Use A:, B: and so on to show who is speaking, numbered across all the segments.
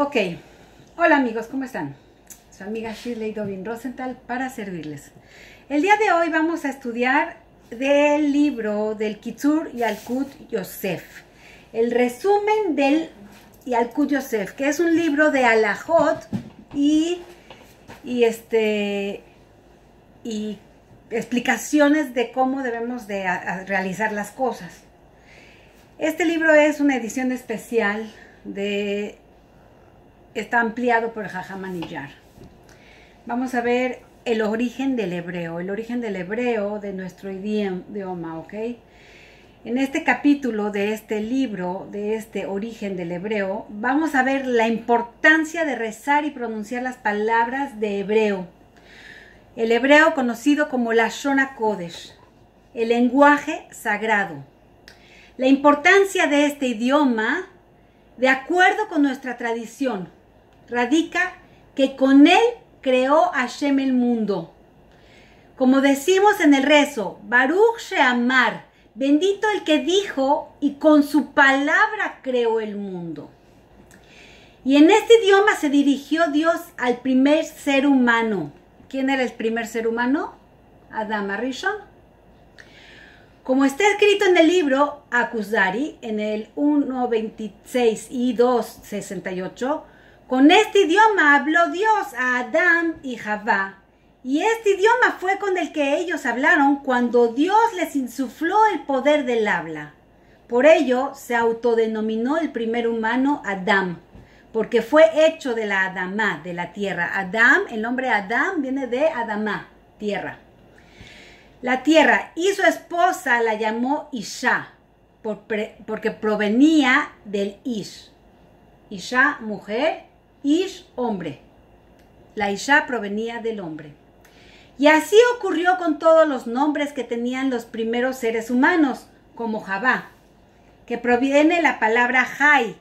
A: Ok, hola amigos, ¿cómo están? Su amiga Shirley Dovin Rosenthal para servirles. El día de hoy vamos a estudiar del libro del Kitzur Yalkut Yosef, el resumen del Yalkut Yosef, que es un libro de alajot y explicaciones de cómo debemos de realizar las cosas. Este libro es una edición especial está ampliado por Jajam Aniyar. Vamos a ver el origen del hebreo de nuestro idioma, ¿ok? En este capítulo de este libro, de este origen del hebreo, vamos a ver la importancia de rezar y pronunciar las palabras de hebreo. El hebreo conocido como Lashon HaKodesh, el lenguaje sagrado. La importancia de este idioma, de acuerdo con nuestra tradición, radica que con él creó Hashem el mundo. Como decimos en el rezo, Baruch Sheamar, bendito el que dijo y con su palabra creó el mundo. Y en este idioma se dirigió Dios al primer ser humano. ¿Quién era el primer ser humano? Adam Arishon. Como está escrito en el libro Akuzari, en el 1.26 y 2.68, con este idioma habló Dios a Adán y Javá, y este idioma fue con el que ellos hablaron cuando Dios les insufló el poder del habla. Por ello se autodenominó el primer humano Adam, porque fue hecho de la Adamá, de la tierra. Adam, el nombre Adam viene de Adamá, tierra. La tierra, y su esposa la llamó Isha, porque provenía del Ish. Isha, mujer, Ish, hombre. La Isha provenía del hombre. Y así ocurrió con todos los nombres que tenían los primeros seres humanos, como Javá, que proviene de la palabra Jai.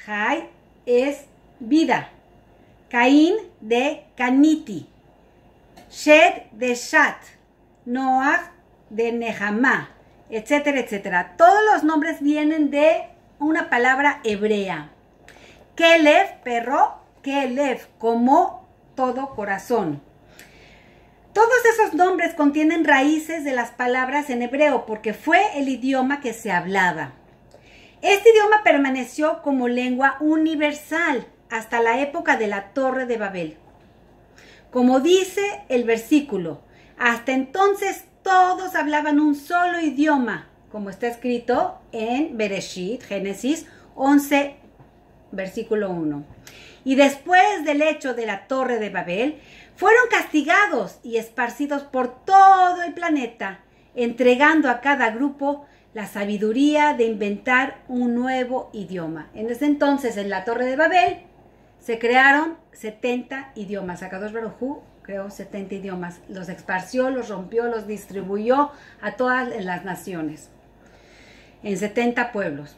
A: Jai es vida. Caín de Caniti. Shed de Shat. Noah de Nehemá, etcétera, etcétera. Todos los nombres vienen de una palabra hebrea. Kelev, perro, Kelev, como todo corazón. Todos esos nombres contienen raíces de las palabras en hebreo porque fue el idioma que se hablaba. Este idioma permaneció como lengua universal hasta la época de la Torre de Babel. Como dice el versículo, hasta entonces todos hablaban un solo idioma, como está escrito en Bereshit, Génesis 11, versículo 1. Y después del hecho de la Torre de Babel, fueron castigados y esparcidos por todo el planeta, entregando a cada grupo la sabiduría de inventar un nuevo idioma. En ese entonces, en la Torre de Babel, se crearon 70 idiomas. Akadosh Baruj Hu creó 70 idiomas, los esparció, los rompió, los distribuyó a todas las naciones, en 70 pueblos.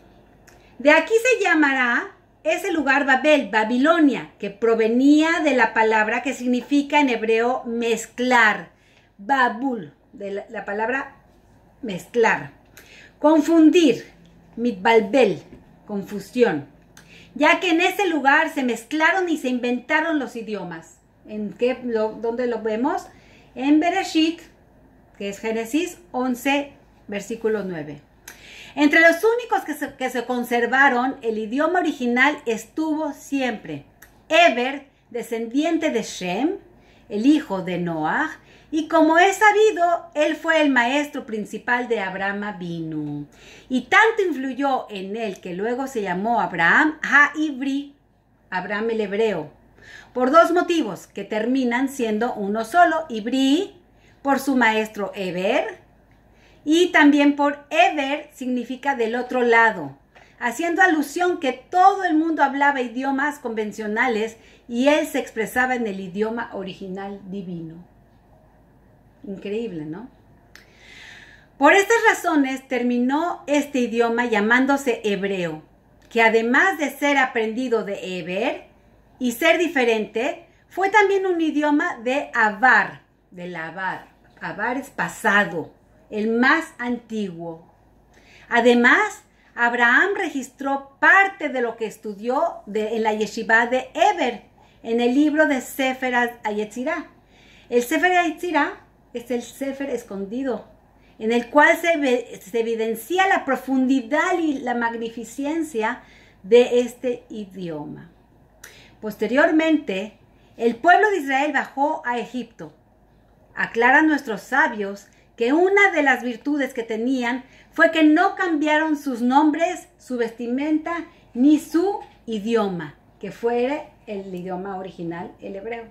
A: De aquí se llamará ese lugar Babel, Babilonia, que provenía de la palabra que significa en hebreo mezclar, babul, de la palabra mezclar, confundir, mitbalbel, confusión, ya que en ese lugar se mezclaron y se inventaron los idiomas. ¿Dónde lo vemos? En Bereshit, que es Génesis 11, versículo 9. Entre los únicos que se conservaron, el idioma original estuvo siempre Eber, descendiente de Shem, el hijo de Noah, y como es sabido, él fue el maestro principal de Abraham Avinu. Y tanto influyó en él que luego se llamó Abraham Ha-Ivri, Abraham el hebreo, por dos motivos que terminan siendo uno solo. Ivri, por su maestro Eber, y también por Eber significa del otro lado, haciendo alusión que todo el mundo hablaba idiomas convencionales y él se expresaba en el idioma original divino. Increíble, ¿no? Por estas razones terminó este idioma llamándose hebreo, que además de ser aprendido de Eber y ser diferente, fue también un idioma de Avar, del Avar. Avar es pasado, el más antiguo. Además, Abraham registró parte de lo que estudió en la yeshiva de Eber, en el libro de Sefer HaYetzirah. El Sefer HaYetzirah es el Sefer escondido, en el cual se evidencia la profundidad y la magnificencia de este idioma. Posteriormente, el pueblo de Israel bajó a Egipto. Aclaran nuestros sabios que una de las virtudes que tenían fue que no cambiaron sus nombres, su vestimenta, ni su idioma, que fuera el idioma original, el hebreo.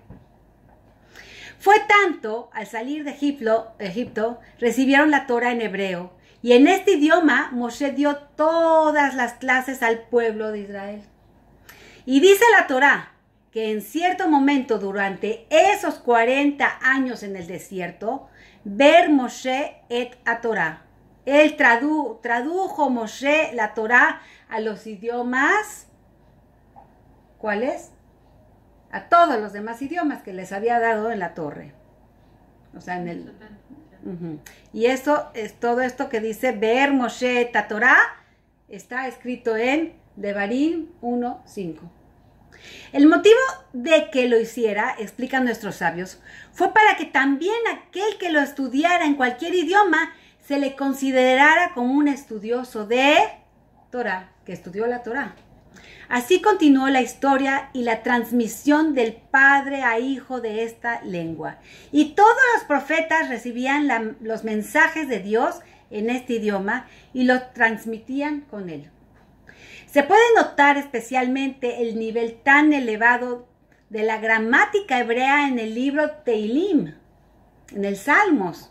A: Fue tanto, al salir de Egipto, recibieron la Torah en hebreo, y en este idioma Moshe dio todas las clases al pueblo de Israel. Y dice la Torah que en cierto momento durante esos 40 años en el desierto, ver Moshe et a Torah. Él tradujo Moshe la Torah a los idiomas, ¿cuáles? A todos los demás idiomas que les había dado en la torre. O sea, en el... Y eso es todo esto que dice ver Moshe et a Torah, está escrito en Devarim 1:5. El motivo de que lo hiciera, explican nuestros sabios, fue para que también aquel que lo estudiara en cualquier idioma se le considerara como un estudioso de Torah, que estudió la Torah. Así continuó la historia y la transmisión del padre a hijo de esta lengua. Y todos los profetas recibían los mensajes de Dios en este idioma y los transmitían con él. Se puede notar especialmente el nivel tan elevado de la gramática hebrea en el libro Teilim, en el Salmos,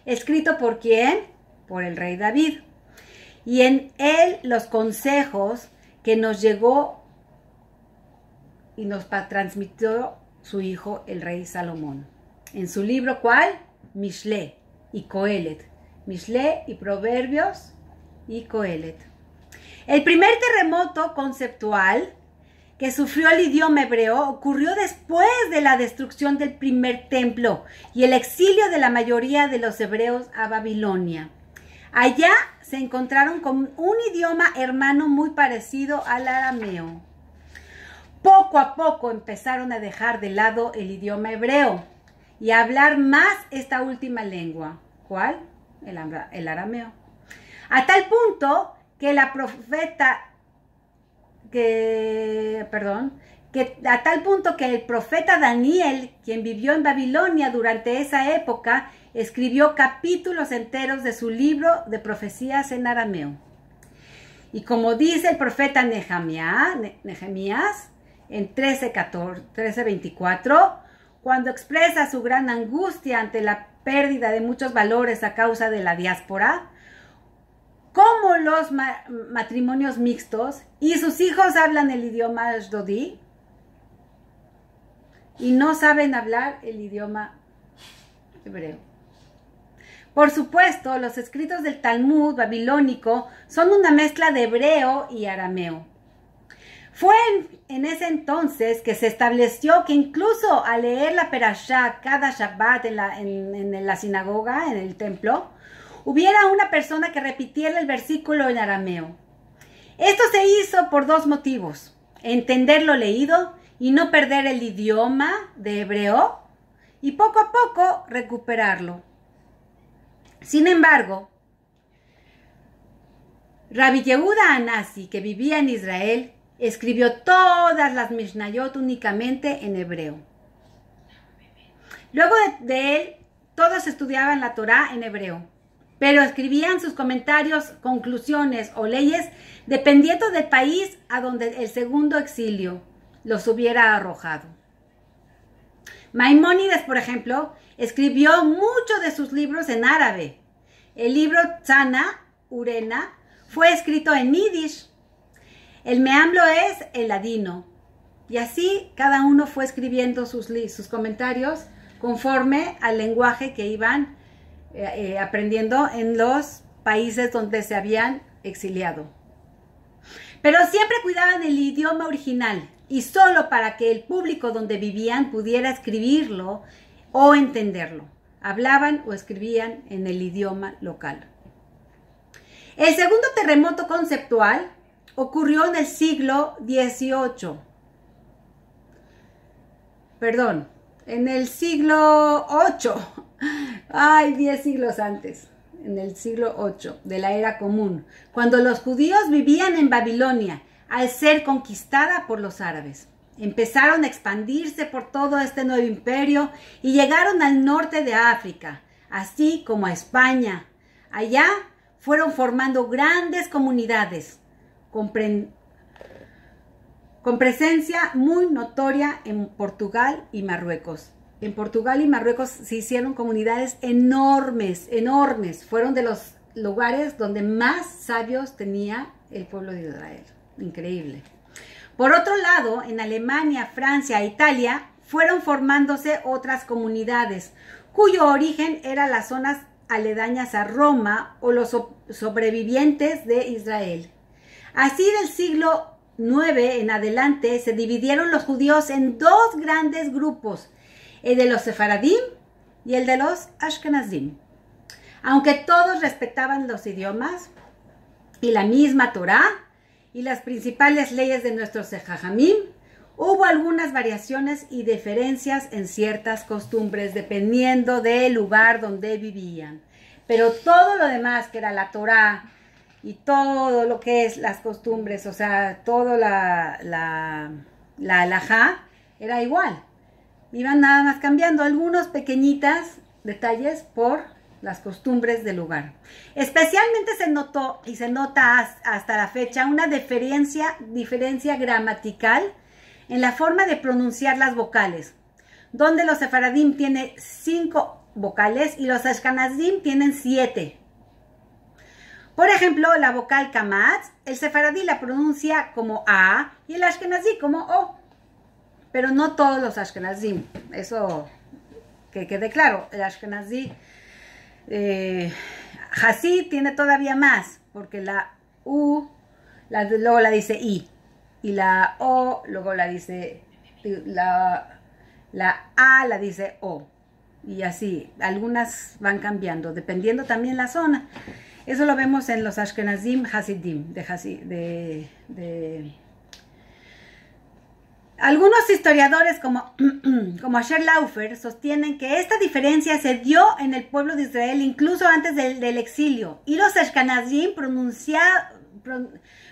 A: escrito ¿por quién? Por el rey David. Y en él los consejos que nos llegó y nos transmitió su hijo, el rey Salomón. En su libro, ¿cuál? Mishle y Coelet. Mishle y Proverbios y Coelet. El primer terremoto conceptual que sufrió el idioma hebreo ocurrió después de la destrucción del primer templo y el exilio de la mayoría de los hebreos a Babilonia. Allá se encontraron con un idioma hermano muy parecido al arameo. Poco a poco empezaron a dejar de lado el idioma hebreo y a hablar más esta última lengua. ¿Cuál? El arameo. A tal punto que el profeta Daniel, quien vivió en Babilonia durante esa época, escribió capítulos enteros de su libro de profecías en arameo. Y como dice el profeta Nehemías en 13:24, cuando expresa su gran angustia ante la pérdida de muchos valores a causa de la diáspora, como los matrimonios mixtos, y sus hijos hablan el idioma ashdodí y no saben hablar el idioma hebreo. Por supuesto, los escritos del Talmud babilónico son una mezcla de hebreo y arameo. Fue en ese entonces que se estableció que incluso al leer la Perashá cada Shabbat en la sinagoga, en el templo, hubiera una persona que repitiera el versículo en arameo. Esto se hizo por dos motivos: entender lo leído y no perder el idioma de hebreo, y poco a poco recuperarlo. Sin embargo, Rabbi Yehuda Anasi, que vivía en Israel, escribió todas las Mishnayot únicamente en hebreo. Luego de él, todos estudiaban la Torá en hebreo, pero escribían sus comentarios, conclusiones o leyes dependiendo del país a donde el segundo exilio los hubiera arrojado. Maimónides, por ejemplo, escribió muchos de sus libros en árabe. El libro Tzana, Urena, fue escrito en yiddish. El Meamlo es el ladino. Y así cada uno fue escribiendo sus comentarios conforme al lenguaje que iban aprendiendo en los países donde se habían exiliado. Pero siempre cuidaban el idioma original y solo para que el público donde vivían pudiera escribirlo o entenderlo. Hablaban o escribían en el idioma local. El segundo terremoto conceptual ocurrió en el siglo XVIII. Perdón, en el siglo VIII. Ay, 10 siglos antes. En el siglo VIII de la era común, cuando los judíos vivían en Babilonia al ser conquistada por los árabes. Empezaron a expandirse por todo este nuevo imperio y llegaron al norte de África, así como a España. Allá fueron formando grandes comunidades con presencia muy notoria en Portugal y Marruecos. En Portugal y Marruecos se hicieron comunidades enormes, enormes. Fueron de los lugares donde más sabios tenía el pueblo de Israel. Increíble. Por otro lado, en Alemania, Francia e Italia fueron formándose otras comunidades, cuyo origen eran las zonas aledañas a Roma o los sobrevivientes de Israel. Así del siglo IX en adelante se dividieron los judíos en dos grandes grupos, el de los sefaradim y el de los ashkenazim. Aunque todos respetaban los idiomas y la misma Torá y las principales leyes de nuestros jajamim, hubo algunas variaciones y diferencias en ciertas costumbres dependiendo del lugar donde vivían. Pero todo lo demás, que era la Torá y todo lo que es las costumbres, o sea, todo la halajá, era igual. Iban nada más cambiando algunos pequeñitas detalles por las costumbres del lugar. Especialmente se notó y se nota hasta la fecha una diferencia gramatical en la forma de pronunciar las vocales, donde los sefaradim tienen 5 vocales y los ashkenazim tienen 7. Por ejemplo, la vocal kamatz, el sefaradí la pronuncia como A y el ashkenazí como O. Pero no todos los ashkenazim, eso que quede claro. El ashkenazí Hasid tiene todavía más, porque la U luego la dice I, y la O luego la dice, la A la dice O, y así, algunas van cambiando, dependiendo también la zona. Eso lo vemos en los Ashkenazim Hasidim, Algunos historiadores como Asher Laufer sostienen que esta diferencia se dio en el pueblo de Israel incluso antes del exilio, y los Ashkenazim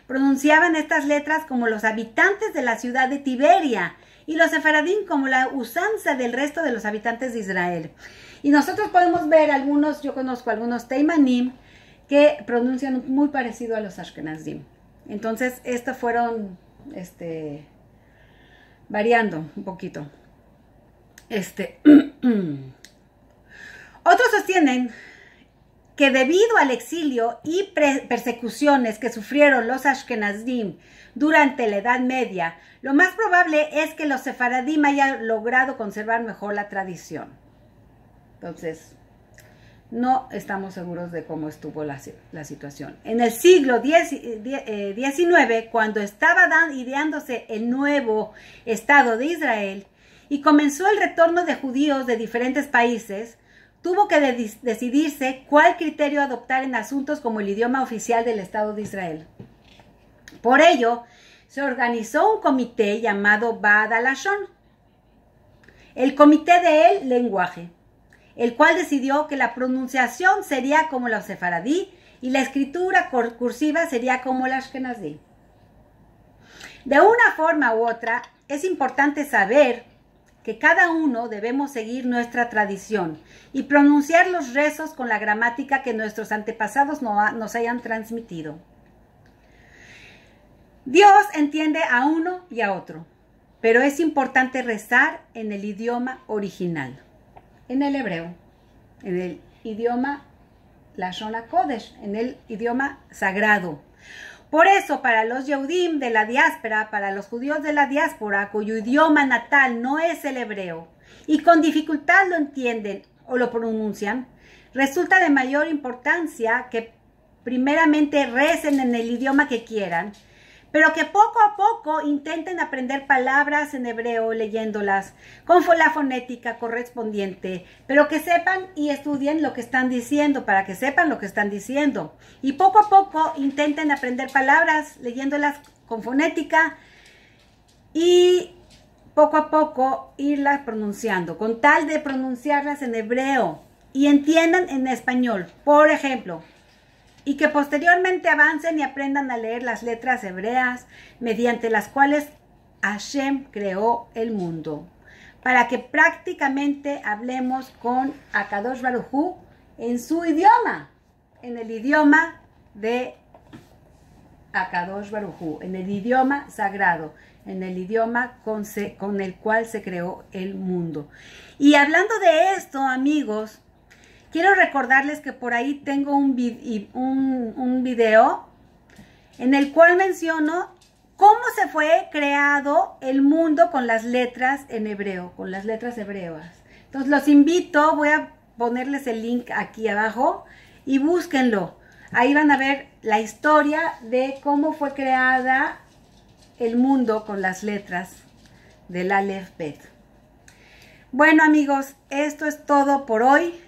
A: pronunciaban estas letras como los habitantes de la ciudad de Tiberia y los sefaradim como la usanza del resto de los habitantes de Israel. Y nosotros podemos ver algunos, yo conozco algunos Teimanim que pronuncian muy parecido a los Ashkenazim. Entonces, estos fueron variando un poquito. Otros sostienen que debido al exilio y persecuciones que sufrieron los Ashkenazim durante la Edad Media, lo más probable es que los sefaradim hayan logrado conservar mejor la tradición. Entonces, no estamos seguros de cómo estuvo la situación. En el siglo XIX, cuando estaba ideándose el nuevo Estado de Israel y comenzó el retorno de judíos de diferentes países, tuvo que decidirse cuál criterio adoptar en asuntos como el idioma oficial del Estado de Israel. Por ello, se organizó un comité llamado Vaad HaLashon, el Comité del Lenguaje, el cual decidió que la pronunciación sería como los sefaradí y la escritura cursiva sería como el ashkenazí. De una forma u otra, es importante saber que cada uno debemos seguir nuestra tradición y pronunciar los rezos con la gramática que nuestros antepasados nos hayan transmitido. Dios entiende a uno y a otro, pero es importante rezar en el idioma original, en el hebreo, en el idioma Lashon HaKodesh, en el idioma sagrado. Por eso, para los Yehudim de la diáspora, para los judíos de la diáspora, cuyo idioma natal no es el hebreo, y con dificultad lo entienden o lo pronuncian, resulta de mayor importancia que primeramente recen en el idioma que quieran, pero que poco a poco intenten aprender palabras en hebreo leyéndolas con la fonética correspondiente, pero que sepan y estudien lo que están diciendo para que sepan lo que están diciendo. Y poco a poco intenten aprender palabras leyéndolas con fonética y poco a poco irlas pronunciando, con tal de pronunciarlas en hebreo y entiendan en español, por ejemplo, y que posteriormente avancen y aprendan a leer las letras hebreas mediante las cuales Hashem creó el mundo, para que prácticamente hablemos con Akadosh Baruj Hu en su idioma, en el idioma de Akadosh Baruj Hu, en el idioma sagrado, en el idioma con el cual se creó el mundo. Y hablando de esto, amigos, quiero recordarles que por ahí tengo un video en el cual menciono cómo se fue creado el mundo con las letras en hebreo, con las letras hebreas. Entonces los invito, voy a ponerles el link aquí abajo y búsquenlo. Ahí van a ver la historia de cómo fue creada el mundo con las letras del Aleph Bet. Bueno, amigos, esto es todo por hoy.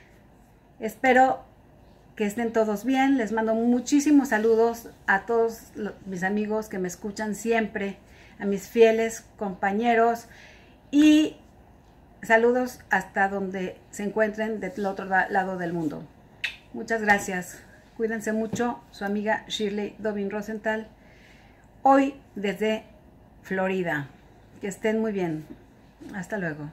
A: Espero que estén todos bien. Les mando muchísimos saludos a todos mis amigos que me escuchan siempre, a mis fieles compañeros y saludos hasta donde se encuentren del otro lado del mundo. Muchas gracias. Cuídense mucho. Su amiga Shirley Dovin Rosenthal, hoy desde Florida. Que estén muy bien. Hasta luego.